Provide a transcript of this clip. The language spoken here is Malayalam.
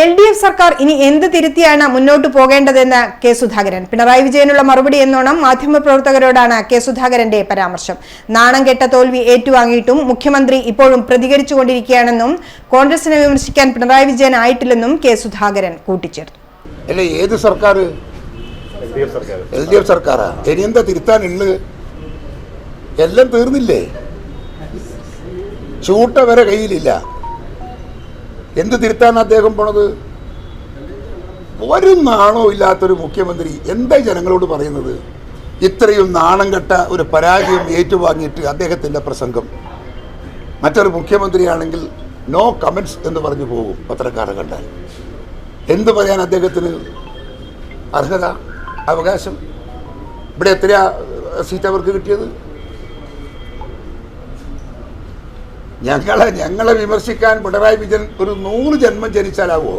LDF സർക്കാർ ഇനി എന്ത് തിരുത്തിയാണ് മുന്നോട്ട് പോകേണ്ടതെന്ന് കെ സുധാകരൻ. പിണറായി വിജയനുള്ള മറുപടി എന്നോണം മാധ്യമപ്രവർത്തകരോടാണ് കെ സുധാകരന്റെ പരാമർശം. നാണം കെട്ട തോൽവി ഏറ്റുവാങ്ങിയിട്ടും മുഖ്യമന്ത്രി ഇപ്പോഴും പ്രതികരിച്ചുകൊണ്ടിരിക്കുകയാണെന്നും കോൺഗ്രസിനെ വിമർശിക്കാൻ പിണറായി വിജയൻ ആയിട്ടില്ലെന്നും കെ സുധാകരൻ കൂട്ടിച്ചേർത്തു. അല്ലേ, ഏത് സർക്കാർ? LDF സർക്കാരാ. ഇനി എന്താ തിരുത്താനുള്ളത്? എല്ലാം തീർന്നില്ലേ? ചൂട്ട വരെ കയ്യിലില്ല. എന്ത് തിരുത്താൻ അദ്ദേഹം പോണത്? ഒരു നാണോ ഇല്ലാത്തൊരു മുഖ്യമന്ത്രി എന്താ ജനങ്ങളോട് പറയുന്നത്? ഇത്രയും നാണം കെട്ട ഒരു പരാജയം ഏറ്റുവാങ്ങിയിട്ട് അദ്ദേഹത്തിൻ്റെ പ്രസംഗം. മറ്റൊരു മുഖ്യമന്ത്രിയാണെങ്കിൽ നോ കമൻസ് എന്ന് പറഞ്ഞു പോകും പത്രക്കാരെ കണ്ടാൽ. എന്ത് പറയാൻ അദ്ദേഹത്തിന് അർഹത, അവകാശം? ഇവിടെ എത്രയാ സീറ്റ് അവർക്ക് കിട്ടിയത്? ഞങ്ങളെ വിമർശിക്കാൻ പിണറായി വിജയൻ ഒരു 100 ജന്മം ജനിച്ചാലാവോ?